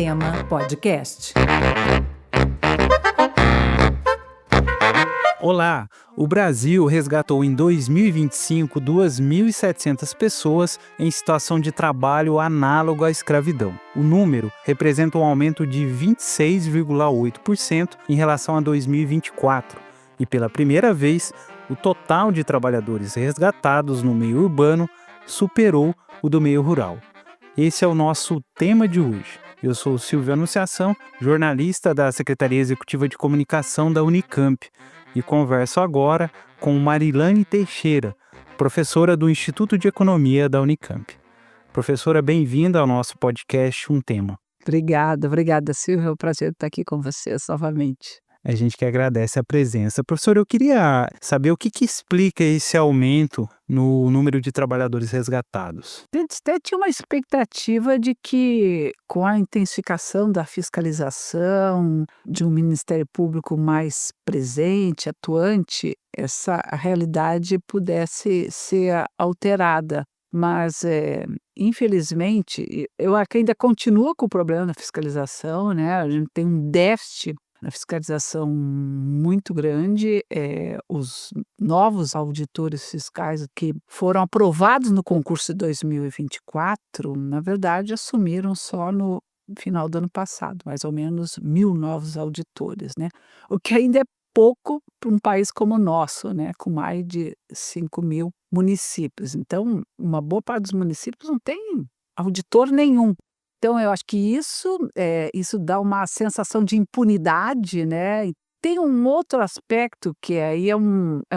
Tema Podcast. Olá! O Brasil resgatou em 2025 2.700 pessoas em situação de trabalho análogo à escravidão. O número representa um aumento de 26,8% em relação a 2024. E pela primeira vez, o total de trabalhadores resgatados no meio urbano superou o do meio rural. Esse é o nosso tema de hoje. Eu sou Silvio Anunciação, jornalista da Secretaria Executiva de Comunicação da Unicamp, e converso agora com Marilane Teixeira, professora do Instituto de Economia da Unicamp. Professora, bem-vinda ao nosso podcast Um Tema. Obrigada, Silvio. É um prazer estar aqui com vocês novamente. A gente que agradece a presença. Professora, eu queria saber o que explica esse aumento no número de trabalhadores resgatados. Até tinha uma expectativa de que, com a intensificação da fiscalização, de um Ministério Público mais presente, atuante, essa realidade pudesse ser alterada. Mas, infelizmente, eu ainda continuo com o problema da fiscalização, né? A gente tem um déficit na fiscalização muito grande. Os novos auditores fiscais que foram aprovados no concurso de 2024, na verdade, assumiram só no final do ano passado, mais ou menos 1.000 novos auditores, né? O que ainda é pouco para um país como o nosso, né? Com mais de 5.000 municípios. Então, uma boa parte dos municípios não tem auditor nenhum. Então, eu acho que isso dá uma sensação de impunidade, né? E tem um outro aspecto que aí é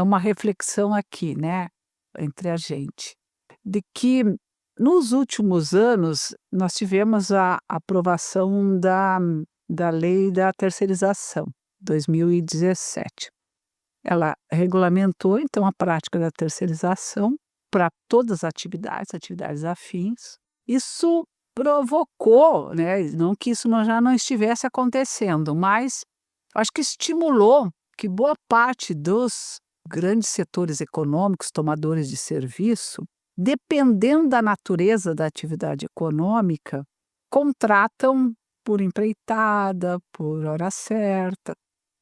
uma reflexão aqui, né? Entre a gente, de que nos últimos anos nós tivemos a aprovação da lei da terceirização, 2017. Ela regulamentou, então, a prática da terceirização para todas as atividades afins. Isso provocou, né, não que isso já não estivesse acontecendo, mas acho que estimulou que boa parte dos grandes setores econômicos, tomadores de serviço, dependendo da natureza da atividade econômica, contratam por empreitada, por hora certa,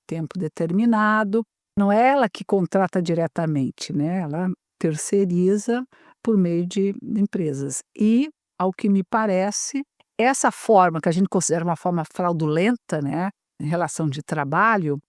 tempo determinado. Não é ela que contrata diretamente, né? Ela terceiriza por meio de empresas. E, ao que me parece, essa forma, que a gente considera uma forma fraudulenta, né, em relação de trabalho,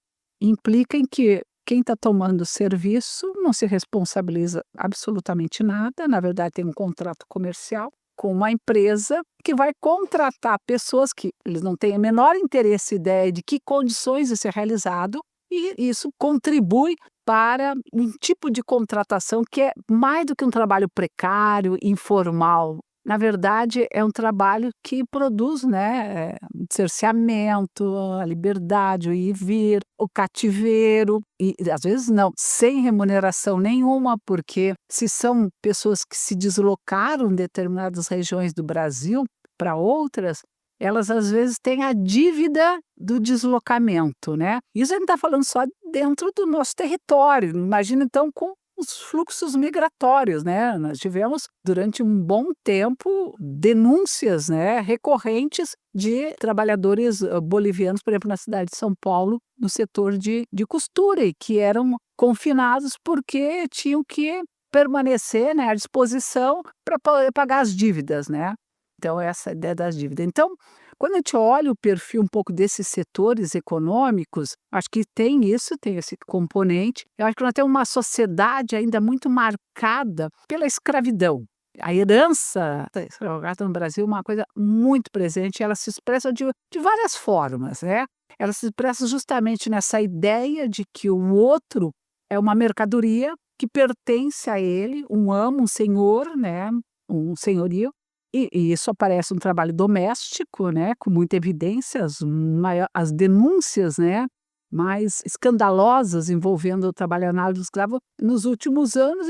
implica em que quem está tomando o serviço não se responsabiliza absolutamente nada. Na verdade, tem um contrato comercial com uma empresa que vai contratar pessoas que eles não têm a menor interesse e ideia de que condições isso é realizado, e isso contribui para um tipo de contratação que é mais do que um trabalho precário, informal. Na verdade, é um trabalho que produz, né, cerceamento, a liberdade, o ir e vir, o cativeiro, e às vezes não, sem remuneração nenhuma, porque se são pessoas que se deslocaram em determinadas regiões do Brasil para outras, elas às vezes têm a dívida do deslocamento, né? Isso a gente está falando só dentro do nosso território. Imagina então com os fluxos migratórios, né? Nós tivemos durante um bom tempo denúncias, né, recorrentes de trabalhadores bolivianos, por exemplo, na cidade de São Paulo, no setor de costura, e que eram confinados porque tinham que permanecer, né, à disposição para pagar as dívidas, né? Então, essa é a ideia das dívidas. Então, quando a gente olha o perfil um pouco desses setores econômicos, acho que tem esse componente. Eu acho que nós temos uma sociedade ainda muito marcada pela escravidão. A herança da escravocrata no Brasil é uma coisa muito presente. Ela se expressa de várias formas, né? Ela se expressa justamente nessa ideia de que o outro é uma mercadoria que pertence a ele, um amo, um senhor, né? Um senhorio. E isso aparece no trabalho doméstico, né, com muita evidência, as denúncias, né, mais escandalosas envolvendo o trabalho análogo do escravo. Nos últimos anos,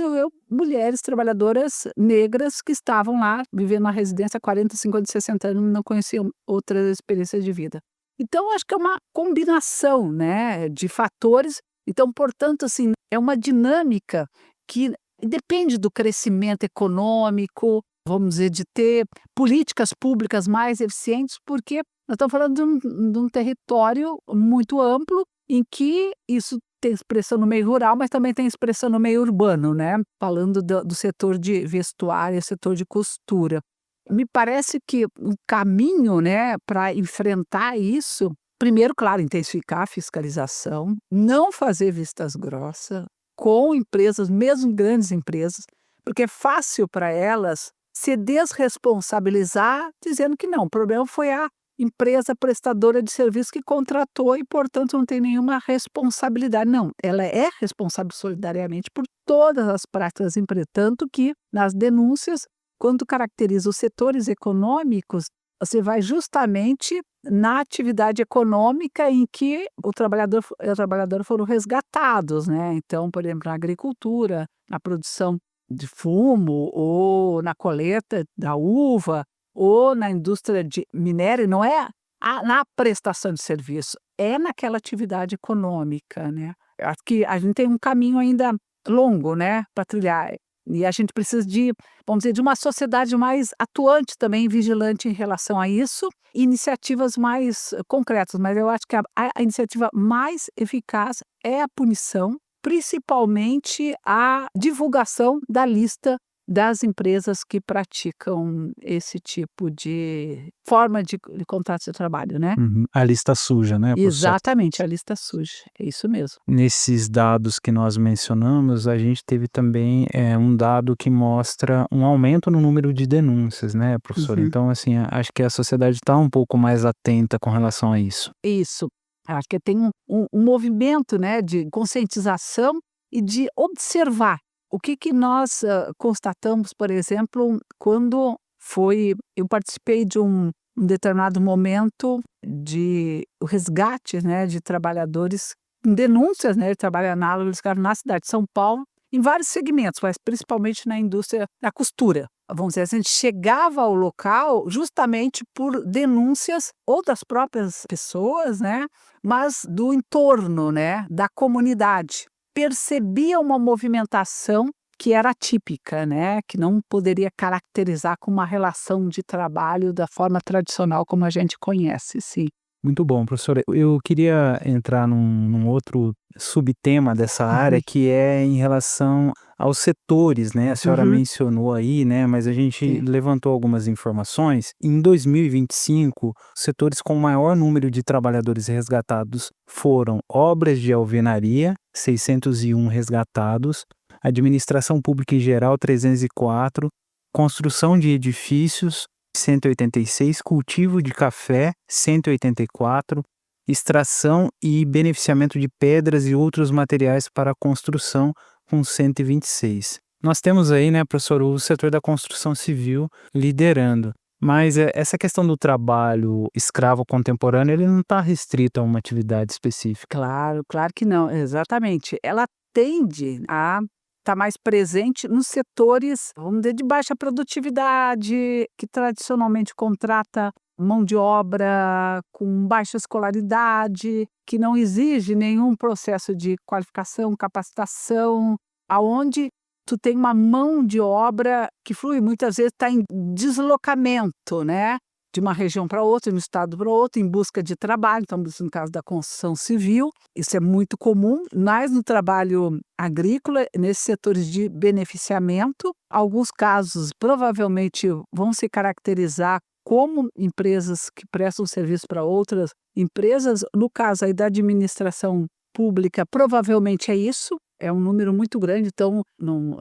mulheres trabalhadoras negras que estavam lá, vivendo na residência há 40, 50, 60 anos, não conheciam outras experiências de vida. Então, acho que é uma combinação, né, de fatores. Então, portanto, assim, é uma dinâmica que depende do crescimento econômico, vamos dizer, de ter políticas públicas mais eficientes, porque Nós estamos falando de um território muito amplo, em que isso tem expressão no meio rural, mas também tem expressão no meio urbano, né? Falando do setor de vestuário, setor de costura. Me parece que o caminho, né, para enfrentar isso, primeiro, claro, intensificar a fiscalização, não fazer vistas grossas com empresas, mesmo grandes empresas, porque é fácil para elas se desresponsabilizar dizendo que não, o problema foi a empresa prestadora de serviço que contratou e, portanto, não tem nenhuma responsabilidade. Não, ela é responsável solidariamente por todas as práticas da empresa, tanto que nas denúncias, quando caracteriza os setores econômicos, você vai justamente na atividade econômica em que o trabalhador e a trabalhadora foram resgatados, né? Então, por exemplo, na agricultura, na produção de fumo, ou na coleta da uva, ou na indústria de minério, não é na prestação de serviço, é naquela atividade econômica, né? Acho que a gente tem um caminho ainda longo, né, para trilhar. E a gente precisa de, vamos dizer, de uma sociedade mais atuante também, vigilante em relação a isso, e iniciativas mais concretas. Mas eu acho que a iniciativa mais eficaz é a punição, principalmente a divulgação da lista das empresas que praticam esse tipo de forma de contrato de trabalho, né? Uhum. A lista suja, né, professora? Exatamente, a lista suja, é isso mesmo. Nesses dados que nós mencionamos, a gente teve também um dado que mostra um aumento no número de denúncias, né, professora? Uhum. Então, assim, acho que a sociedade está um pouco mais atenta com relação a isso. Isso. Acho que tem um movimento, né, de conscientização e de observar o que nós constatamos, por exemplo, quando eu participei de um determinado momento de o resgate, né, de trabalhadores em denúncias, né, de trabalho análogo na cidade de São Paulo, em vários segmentos, mas principalmente na indústria da costura. Vamos dizer, a gente chegava ao local justamente por denúncias ou das próprias pessoas, né, mas do entorno, né, da comunidade. Percebia uma movimentação que era atípica, né, que não poderia caracterizar como uma relação de trabalho da forma tradicional como a gente conhece, sim. Muito bom, professora. Eu queria entrar num outro subtema dessa área, Uhum, que é em relação aos setores, né? A senhora uhum, mencionou aí, né? Mas a gente sim. levantou algumas informações. Em 2025, os setores com maior número de trabalhadores resgatados foram obras de alvenaria, 601 resgatados, administração pública em geral, 304, construção de edifícios, 186, cultivo de café, 184, extração e beneficiamento de pedras e outros materiais para a construção, com 126. Nós temos aí, né, professor, o setor da construção civil liderando. Mas essa questão do trabalho escravo contemporâneo, ele não está restrito a uma atividade específica. Claro, claro que não, exatamente. Ela tende a estar mais presente nos setores, vamos dizer, de baixa produtividade, que tradicionalmente contrata mão de obra com baixa escolaridade, que não exige nenhum processo de qualificação, capacitação, aonde tu tem uma mão de obra que flui, muitas vezes está em deslocamento, né? De uma região para outra, de um estado para outro, em busca de trabalho. Então, no caso da construção civil, isso é muito comum, mas no trabalho agrícola, nesses setores de beneficiamento, alguns casos provavelmente vão se caracterizar como empresas que prestam serviço para outras empresas. No caso aí da administração pública, provavelmente é isso. É um número muito grande, então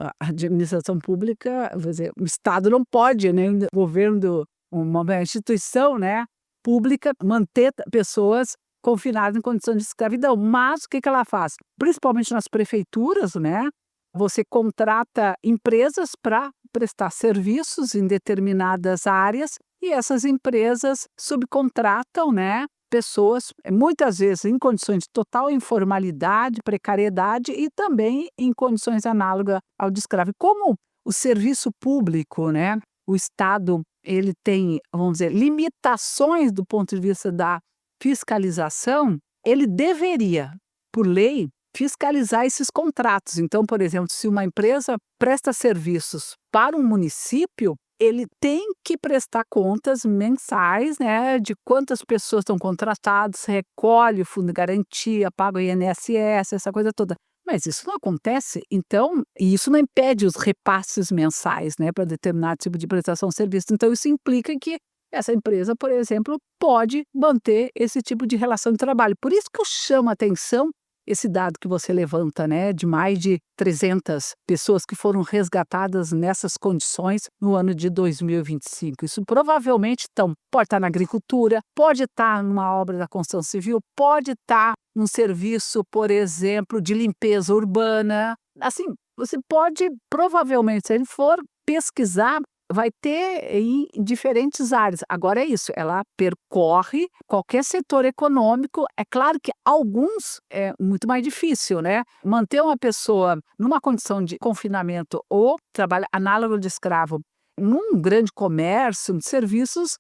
a administração pública, vou dizer, o Estado não pode, né, o governo uma instituição, né, pública, manter pessoas confinadas em condição de escravidão. Mas o que ela faz? Principalmente nas prefeituras, né, você contrata empresas para prestar serviços em determinadas áreas e essas empresas subcontratam, né, pessoas, muitas vezes em condições de total informalidade, precariedade e também em condições análogas ao de escravo. Como o serviço público, né, o Estado ele tem, vamos dizer, limitações do ponto de vista da fiscalização, ele deveria, por lei, fiscalizar esses contratos. Então, por exemplo, se uma empresa presta serviços para um município, ele tem que prestar contas mensais, né, de quantas pessoas estão contratadas, recolhe o fundo de garantia, paga o INSS, essa coisa toda. Mas isso não acontece, então, e isso não impede os repasses mensais, né, para determinado tipo de prestação de serviço. Então, isso implica que essa empresa, por exemplo, pode manter esse tipo de relação de trabalho. Por isso que eu chamo a atenção esse dado que você levanta, né, de mais de 300 pessoas que foram resgatadas nessas condições no ano de 2025. Isso provavelmente pode estar na agricultura, pode estar numa obra da construção civil, pode estar num serviço, por exemplo, de limpeza urbana. Assim, você pode, provavelmente, se ele for pesquisar, vai ter em diferentes áreas. Agora é isso, ela percorre qualquer setor econômico. É claro que alguns é muito mais difícil, né? Manter uma pessoa numa condição de confinamento ou trabalho análogo de escravo num grande comércio de serviços,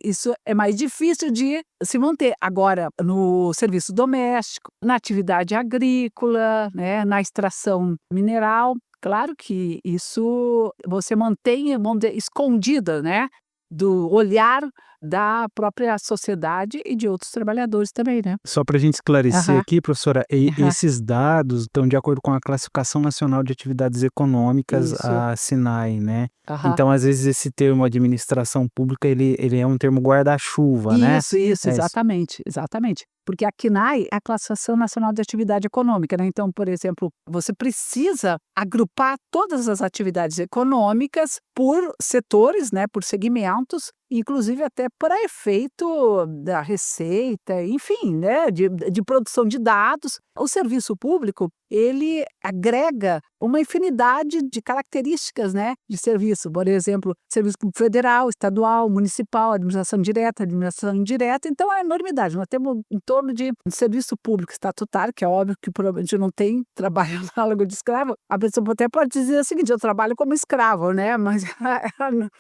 isso é mais difícil de se manter. Agora, no serviço doméstico, na atividade agrícola, né, na extração mineral, claro que isso você mantém, vamos dizer, escondida, né, do olhar da própria sociedade e de outros trabalhadores também, né. Só para a gente esclarecer Aham, aqui, professora, aham. esses dados estão de acordo com a Classificação Nacional de Atividades Econômicas, Isso. a SINAI, né? Aham. Então, às vezes, esse termo administração pública, ele é um termo guarda-chuva, né? Isso, É isso. exatamente, exatamente. Porque a CNAE é a Classificação Nacional de Atividade Econômica, né, então, por exemplo, você precisa agrupar todas as atividades econômicas por setores, né, por segmentos, inclusive até para efeito da receita, enfim, né, de produção de dados. O serviço público, ele agrega uma infinidade de características, né, de serviço, por exemplo, serviço público federal, estadual, municipal, administração direta, administração indireta, então é enormidade. Nós temos em torno de serviço público estatutário, que é óbvio que provavelmente não tem trabalho análogo de escravo. A pessoa até pode dizer o seguinte: eu trabalho como escravo, né? Mas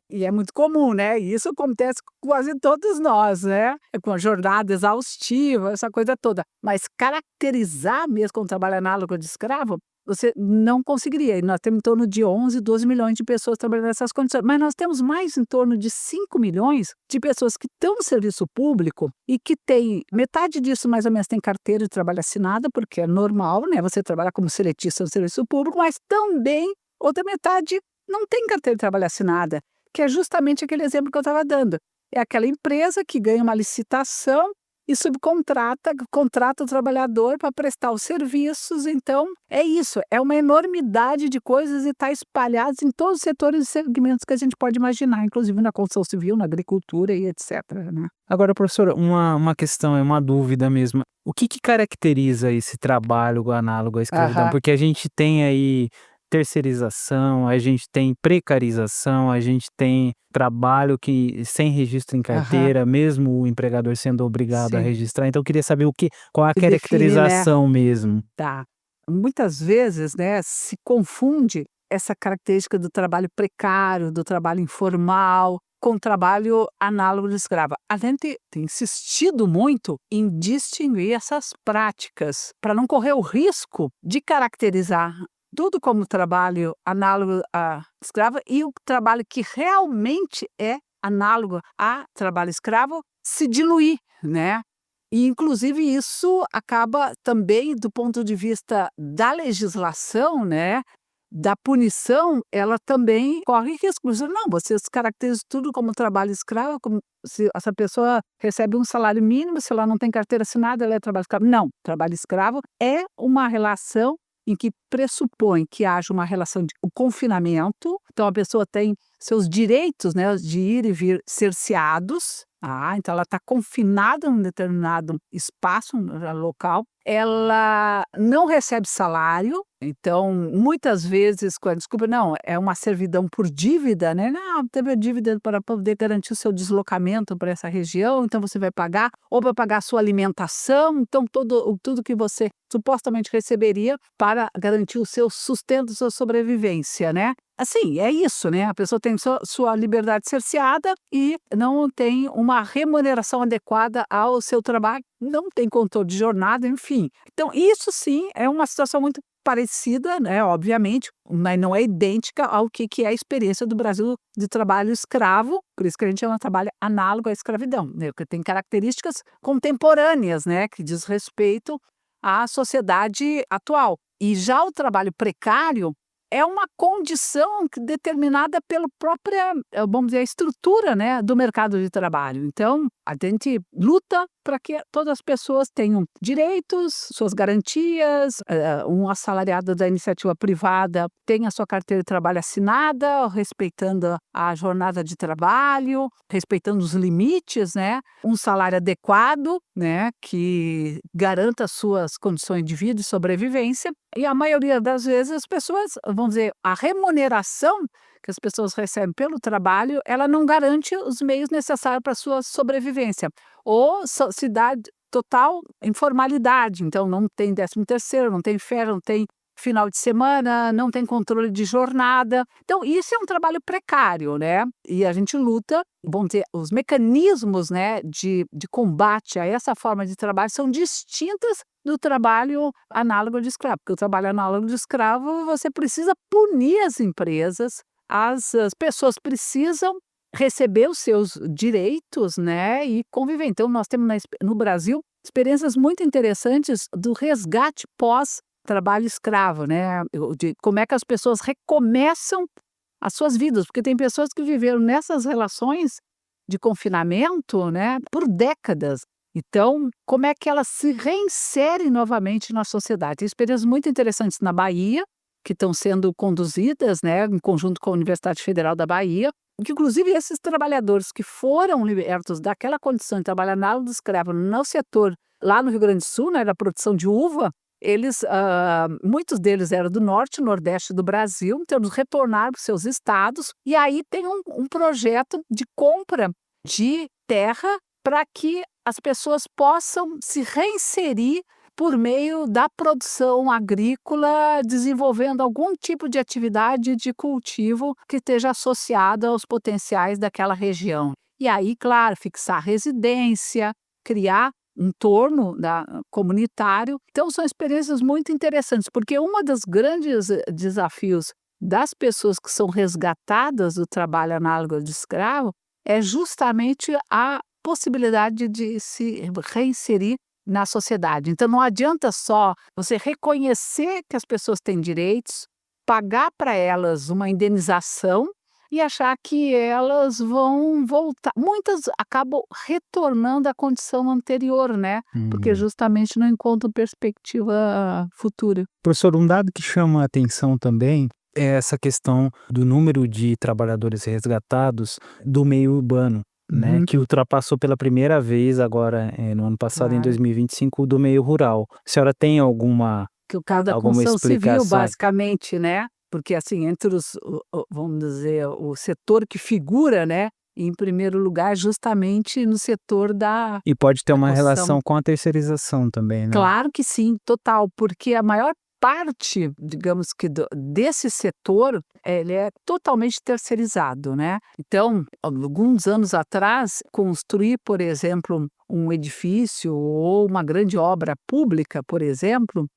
e é muito comum, né? E isso acontece com quase todos nós, né? Com a jornada exaustiva, essa coisa toda. Mas caracterizar mesmo como trabalho análogo de escravo, você não conseguiria. E nós temos em torno de 11, 12 milhões de pessoas trabalhando nessas condições. Mas nós temos mais em torno de 5 milhões de pessoas que estão no serviço público e que tem metade disso mais ou menos tem carteira de trabalho assinada, porque é normal, né? Você trabalhar como seletista no serviço público, mas também outra metade não tem carteira de trabalho assinada, que é justamente aquele exemplo que eu estava dando. É aquela empresa que ganha uma licitação e contrata o trabalhador para prestar os serviços. Então, é isso, é uma enormidade de coisas e está espalhadas em todos os setores e segmentos que a gente pode imaginar, inclusive na construção civil, na agricultura e etc, né. Agora, professora, uma questão, é uma dúvida mesmo. O que caracteriza esse trabalho análogo à escravidão? Aham, Porque a gente tem aí terceirização, a gente tem precarização, a gente tem trabalho que sem registro em aham, carteira, mesmo o empregador sendo obrigado a sim. registrar. Então eu queria saber qual a Que define, né. caracterização mesmo. Tá. Muitas vezes, né, se confunde essa característica do trabalho precário, do trabalho informal, com o trabalho análogo de escrava. A gente tem insistido muito em distinguir essas práticas, para não correr o risco de caracterizar tudo como trabalho análogo a escrava e o trabalho que realmente é análogo a trabalho escravo se diluir, né? E inclusive isso acaba também do ponto de vista da legislação, né, da punição, ela também corre risco. Você não, você se caracteriza tudo como trabalho escravo, como se essa pessoa recebe um salário mínimo, se ela não tem carteira assinada, ela é trabalho escravo. Não, trabalho escravo é uma relação em que pressupõe que haja uma relação de o confinamento, então a pessoa tem seus direitos, né, de ir e vir cerceados. Então ela está confinada num determinado espaço, local. Ela não recebe salário, então muitas vezes com a desculpa: "Não, é uma servidão por dívida, né, não, teve a dívida para poder garantir o seu deslocamento para essa região, então você vai pagar, ou para pagar a sua alimentação, então tudo que você supostamente receberia para garantir o seu sustento, sua sobrevivência, né". Assim, é isso, né, a pessoa tem sua liberdade cerceada e não tem uma remuneração adequada ao seu trabalho, não tem controle de jornada, enfim. Então isso sim é uma situação muito parecida, né, obviamente, mas não é idêntica ao que é a experiência do Brasil de trabalho escravo, por isso que a gente chama de trabalho análogo à escravidão, né, que tem características contemporâneas, né, que diz respeito à sociedade atual. E já o trabalho precário é uma condição determinada pela própria, vamos dizer, estrutura, né, do mercado de trabalho. Então, a gente luta para que todas as pessoas tenham direitos, suas garantias, um assalariado da iniciativa privada tenha sua carteira de trabalho assinada, respeitando a jornada de trabalho, respeitando os limites, né, um salário adequado, né, que garanta suas condições de vida e sobrevivência. E a maioria das vezes as pessoas, vamos dizer, a remuneração que as pessoas recebem pelo trabalho, ela não garante os meios necessários para a sua sobrevivência. Ou se dá total informalidade, então não tem 13º, não tem férias, não tem final de semana, não tem controle de jornada. Então isso é um trabalho precário, né? E a gente luta, vamos dizer, os mecanismos, né, de combate a essa forma de trabalho são distintas do trabalho análogo de escravo, porque o trabalho análogo de escravo você precisa punir as empresas, as pessoas precisam receber os seus direitos, né, e conviver. Então nós temos no Brasil experiências muito interessantes do resgate pós-trabalho escravo, né, de como é que as pessoas recomeçam as suas vidas, porque tem pessoas que viveram nessas relações de confinamento, né, por décadas. Então, como é que elas se reinserem novamente na sociedade? Tem experiências muito interessantes na Bahia, que estão sendo conduzidas, né, em conjunto com a Universidade Federal da Bahia, que inclusive esses trabalhadores que foram libertos daquela condição de trabalhar análogo de escravo no setor, lá no Rio Grande do Sul, né, da produção de uva, muitos deles eram do norte e nordeste do Brasil, então eles retornaram para os seus estados, e aí tem um projeto de compra de terra para que as pessoas possam se reinserir por meio da produção agrícola, desenvolvendo algum tipo de atividade de cultivo que esteja associada aos potenciais daquela região. E aí, claro, fixar residência, criar um entorno comunitário. Então, são experiências muito interessantes, porque um dos grandes desafios das pessoas que são resgatadas do trabalho análogo de escravo é justamente a possibilidade de se reinserir na sociedade. Então não adianta só você reconhecer que as pessoas têm direitos, pagar para elas uma indenização e achar que elas vão voltar. Muitas acabam retornando à condição anterior, né? Porque justamente não encontram perspectiva futura. Professor, um dado que chama a atenção também é essa questão do número de trabalhadores resgatados do meio urbano, né, que ultrapassou pela primeira vez agora, no ano passado, em 2025, do meio rural. A senhora tem alguma Que o caso da alguma construção civil, explicação? basicamente, né? Porque assim, entre vamos dizer, o setor que figura, né, em primeiro lugar, justamente no setor da E pode ter uma construção. relação com a terceirização também, né? Claro que sim, total, porque a maior parte, digamos que desse setor, ele é totalmente terceirizado, né? Então, alguns anos atrás, construir, por exemplo, um edifício ou uma grande obra pública, por exemplo,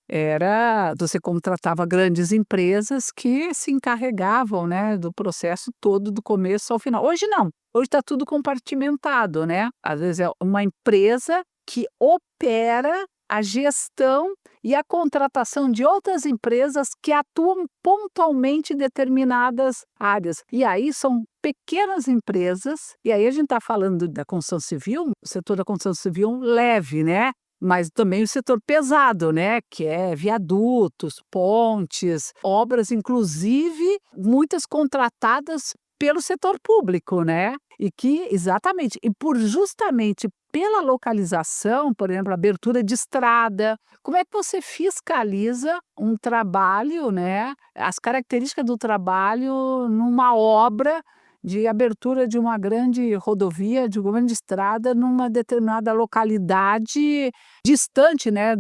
você contratava grandes empresas que se encarregavam, né, do processo todo, do começo ao final. Hoje não, hoje está tudo compartimentado, né? Às vezes é uma empresa que opera a gestão e a contratação de outras empresas que atuam pontualmente em determinadas áreas. E aí são pequenas empresas, e aí a gente está falando da construção civil, o setor da construção civil leve, né? Mas também o setor pesado, né? Que é viadutos, pontes, obras, inclusive muitas contratadas pelo setor público, né? E que, exatamente, e justamente pela localização, por exemplo, abertura de estrada, como é que você fiscaliza um trabalho, né? As características do trabalho numa obra de abertura de uma grande rodovia, de uma grande estrada, numa determinada localidade distante, né,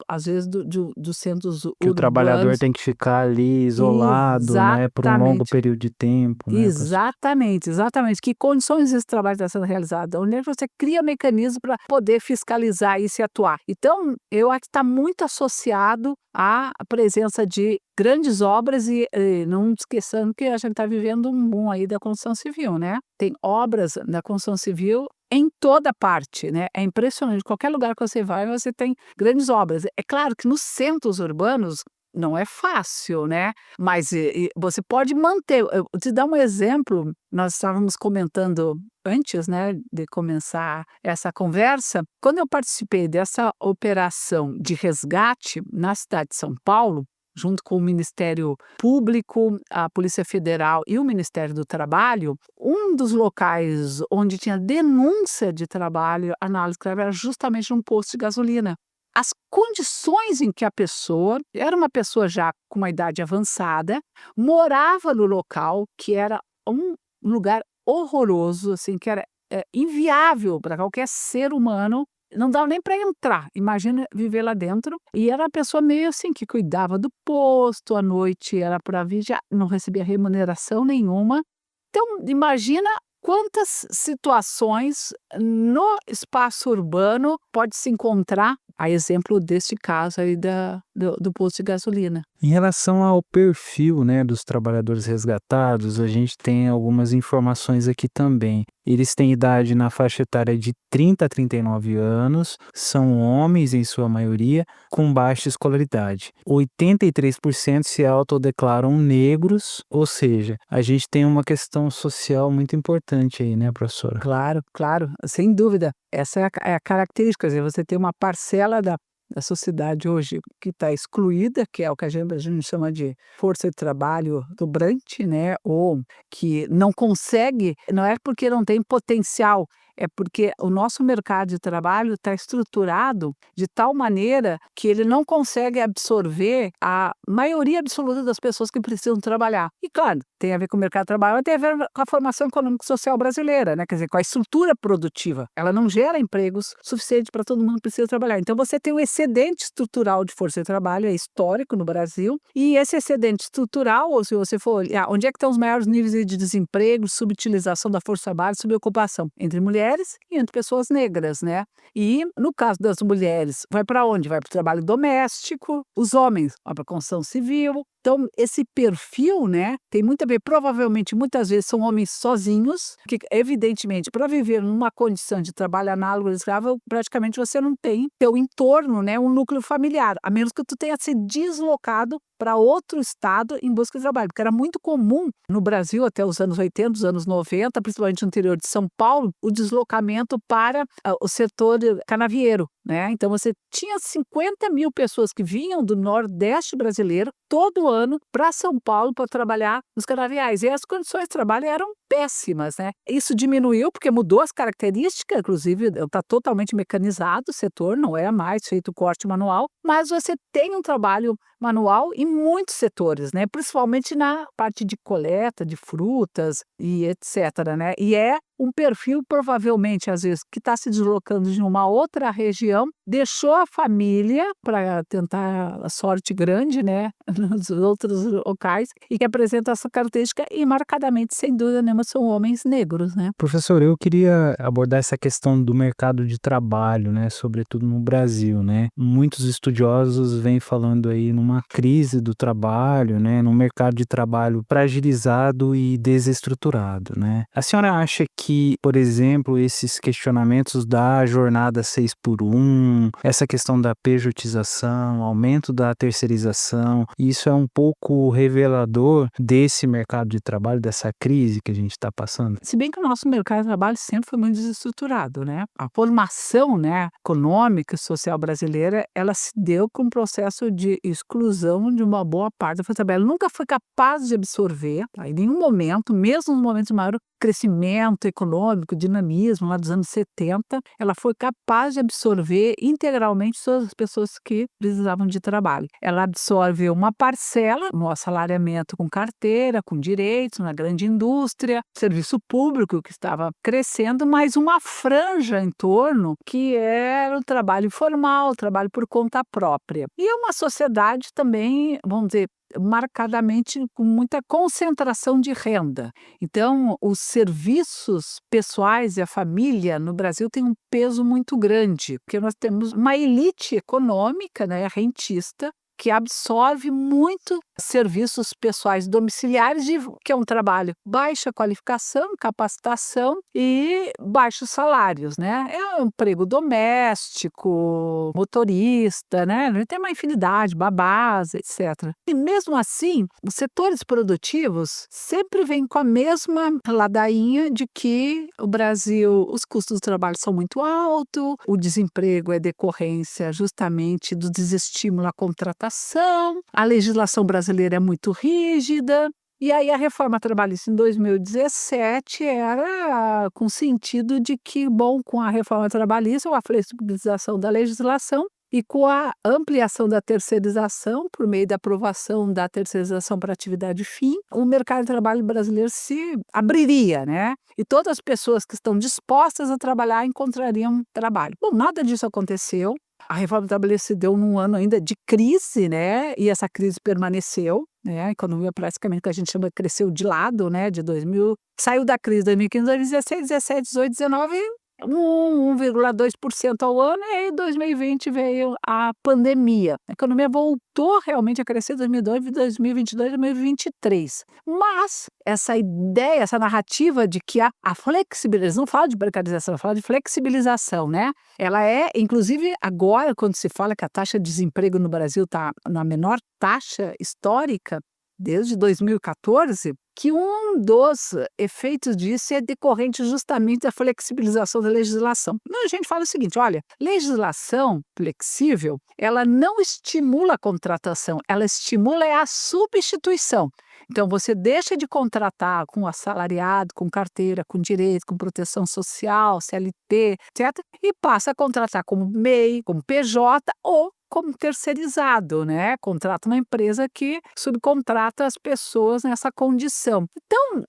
às vezes, dos centros Que o trabalhador urbanos. tem que ficar ali isolado, né, por um longo Exatamente. período de tempo, né, professor? Exatamente, exatamente. Que condições esse trabalho está sendo realizado? Onde é que você cria mecanismos para poder fiscalizar isso e atuar? Então, eu acho que está muito associado à presença de grandes obras e não esqueçando que a gente está vivendo um boom aí da construção civil, né? Tem obras da construção civil em toda parte, né? É impressionante. Qualquer lugar que você vai, você tem grandes obras. É claro que nos centros urbanos não é fácil, né? Mas você pode manter. Eu vou te dar um exemplo. Nós estávamos comentando antes, né, de começar essa conversa. Quando eu participei dessa operação de resgate na cidade de São Paulo, junto com o Ministério Público, a Polícia Federal e o Ministério do Trabalho, um dos locais onde tinha denúncia de trabalho análise grave era justamente um posto de gasolina. As condições em que a pessoa, era uma pessoa já com uma idade avançada, morava no local, que era um lugar horroroso, assim, que era inviável para qualquer ser humano, não dava nem para entrar, imagina viver lá dentro. E era uma pessoa meio assim, que cuidava do posto, à noite era para vigiar, não recebia remuneração nenhuma. Então, imagina quantas situações no espaço urbano pode se encontrar, a exemplo deste caso aí do posto de gasolina. Em relação ao perfil, né, dos trabalhadores resgatados, a gente tem algumas informações aqui também. Eles têm idade na faixa etária de 30 a 39 anos, são homens em sua maioria, com baixa escolaridade. 83% se autodeclaram negros, ou seja, a gente tem uma questão social muito importante aí, né, professora? Claro, claro, sem dúvida. Essa é a característica, quer dizer, você tem uma parcela da sociedade hoje que está excluída, que é o que a gente chama de força de trabalho dobrante, né? Ou que não consegue, não é porque não tem potencial, é porque o nosso mercado de trabalho está estruturado de tal maneira que ele não consegue absorver a maioria absoluta das pessoas que precisam trabalhar. E claro, tem a ver com o mercado de trabalho, mas tem a ver com a formação econômica e social brasileira, né? Quer dizer, com a estrutura produtiva. Ela não gera empregos suficientes para todo mundo que precisa trabalhar. Então você tem um excedente estrutural de força de trabalho, é histórico no Brasil, e esse excedente estrutural, ou se você for olhar, onde é que estão os maiores níveis de desemprego, subutilização da força de trabalho, subocupação? Entre mulheres e entre pessoas negras, né? E no caso das mulheres, vai para onde? Vai para o trabalho doméstico, os homens vão para a construção civil. Então, esse perfil, né, tem muito a ver, provavelmente, muitas vezes são homens sozinhos, que, evidentemente, para viver numa condição de trabalho análogo ao escravo, praticamente você não tem teu entorno, né, um núcleo familiar, a menos que tu tenha se deslocado para outro estado em busca de trabalho, porque era muito comum no Brasil até os anos 80, os anos 90, principalmente no interior de São Paulo, o deslocamento para o setor canavieiro, né? Então você tinha 50 mil pessoas que vinham do Nordeste brasileiro todo ano para São Paulo para trabalhar nos canaviais, e as condições de trabalho eram péssimas, né? Isso diminuiu porque mudou as características, inclusive está totalmente mecanizado o setor, não é mais feito corte manual, mas você tem um trabalho manual em muitos setores, né? Principalmente na parte de coleta de frutas e etc, né? E é um perfil, provavelmente, às vezes, que está se deslocando de uma outra região, deixou a família para tentar a sorte grande, né, nos outros locais, e que apresenta essa característica, e marcadamente, sem dúvida nenhuma, são homens negros, né? Professor, eu queria abordar essa questão do mercado de trabalho, né, sobretudo no Brasil, né? Muitos estudiosos vêm falando aí numa crise do trabalho, né, num mercado de trabalho fragilizado e desestruturado, né? A senhora acha que, por exemplo, esses questionamentos da jornada 6x1, essa questão da pejotização, aumento da terceirização, isso é um pouco revelador desse mercado de trabalho, dessa crise que a gente está passando? Se bem que o nosso mercado de trabalho sempre foi muito desestruturado, né? A formação, né, econômica e social brasileira, ela se deu com um processo de exclusão de uma boa parte da força de trabalho. Ela nunca foi capaz de absorver, tá, em nenhum momento, mesmo nos momentos de maior crescimento econômico, dinamismo lá dos anos 70, ela foi capaz de absorver integralmente todas as pessoas que precisavam de trabalho. Ela absorve uma parcela no assalariamento com carteira, com direitos, na grande indústria, serviço público que estava crescendo, mas uma franja em torno que era o trabalho informal, o trabalho por conta própria. E é uma sociedade também, vamos dizer, marcadamente com muita concentração de renda. Então, os serviços pessoais e a família no Brasil têm um peso muito grande, porque nós temos uma elite econômica, né, rentista, que absorve muito serviços pessoais domiciliares, que é um trabalho baixa qualificação, capacitação e baixos salários, né? É um emprego doméstico, motorista, né? Tem uma infinidade, babás, etc. E mesmo assim, os setores produtivos sempre vêm com a mesma ladainha de que o Brasil, os custos do trabalho são muito altos, o desemprego é decorrência justamente do desestímulo à contratação, a legislação brasileira é muito rígida. E aí a reforma trabalhista em 2017 era com sentido de que, bom, com a reforma trabalhista, ou a flexibilização da legislação e com a ampliação da terceirização, por meio da aprovação da terceirização para atividade fim, o mercado de trabalho brasileiro se abriria, né? E todas as pessoas que estão dispostas a trabalhar encontrariam trabalho. Bom, nada disso aconteceu. A reforma trabalhista se deu num ano ainda de crise, né? E essa crise permaneceu, né? A economia praticamente, que a gente chama, cresceu de lado, né? De 2000, saiu da crise de 2015, 2016, 17, 18, 19, 1,2% ao ano, e aí em 2020 veio a pandemia. A economia voltou realmente a crescer em 2002, 2022, 2023. Mas essa ideia, essa narrativa de que a flexibilização, não fala de precarização, fala de flexibilização, né? Ela é, inclusive agora, quando se fala que a taxa de desemprego no Brasil está na menor taxa histórica, desde 2014, que um dos efeitos disso é decorrente justamente da flexibilização da legislação. A gente fala o seguinte, olha, legislação flexível, ela não estimula a contratação, ela estimula a substituição. Então, você deixa de contratar com assalariado, com carteira, com direito, com proteção social, CLT, etc., e passa a contratar como MEI, como PJ ou como terceirizado, né? Contrata uma empresa que subcontrata as pessoas nessa condição. Então,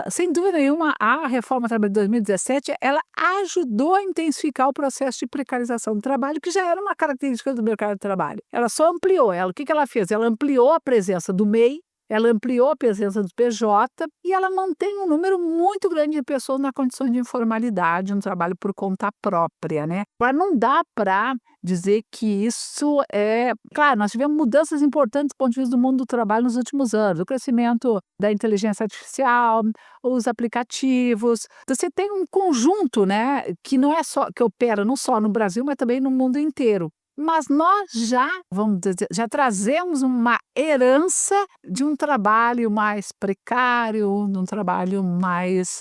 sem dúvida nenhuma, a reforma trabalhista de 2017, ela ajudou a intensificar o processo de precarização do trabalho, que já era uma característica do mercado de trabalho. Ela só ampliou. O que ela fez? Ela ampliou a presença do MEI, ela ampliou a presença do PJ e ela mantém um número muito grande de pessoas na condição de informalidade, um trabalho por conta própria, né? Mas não dá para dizer que isso é... Claro, nós tivemos mudanças importantes do ponto de vista do mundo do trabalho nos últimos anos, o crescimento da inteligência artificial, os aplicativos. Você tem um conjunto, né, que não é só que opera não só no Brasil, mas também no mundo inteiro. Mas nós vamos dizer, já trazemos uma herança de um trabalho mais precário, de um trabalho mais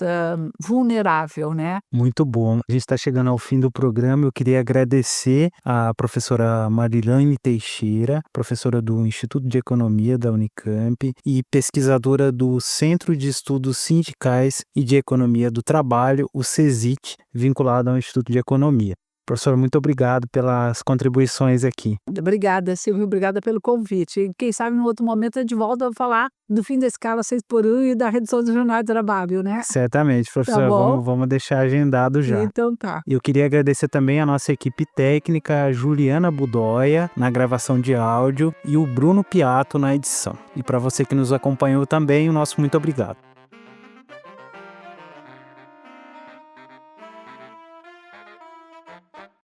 vulnerável, né? Muito bom. A gente está chegando ao fim do programa. Eu queria agradecer a professora Marilane Teixeira, professora do Instituto de Economia da Unicamp e pesquisadora do Centro de Estudos Sindicais e de Economia do Trabalho, o CESIT, vinculado ao Instituto de Economia. Professor, muito obrigado pelas contribuições aqui. Obrigada, Silvio. Obrigada pelo convite. E quem sabe, em outro momento, a gente volta a falar do fim da escala 6x1 e da redução do jornal de trabalho, né? Certamente, professor. Tá vamos deixar agendado já. Então tá. Eu queria agradecer também a nossa equipe técnica, a Juliana Budóia, na gravação de áudio, e o Bruno Piato na edição. E para você que nos acompanhou também, o nosso muito obrigado.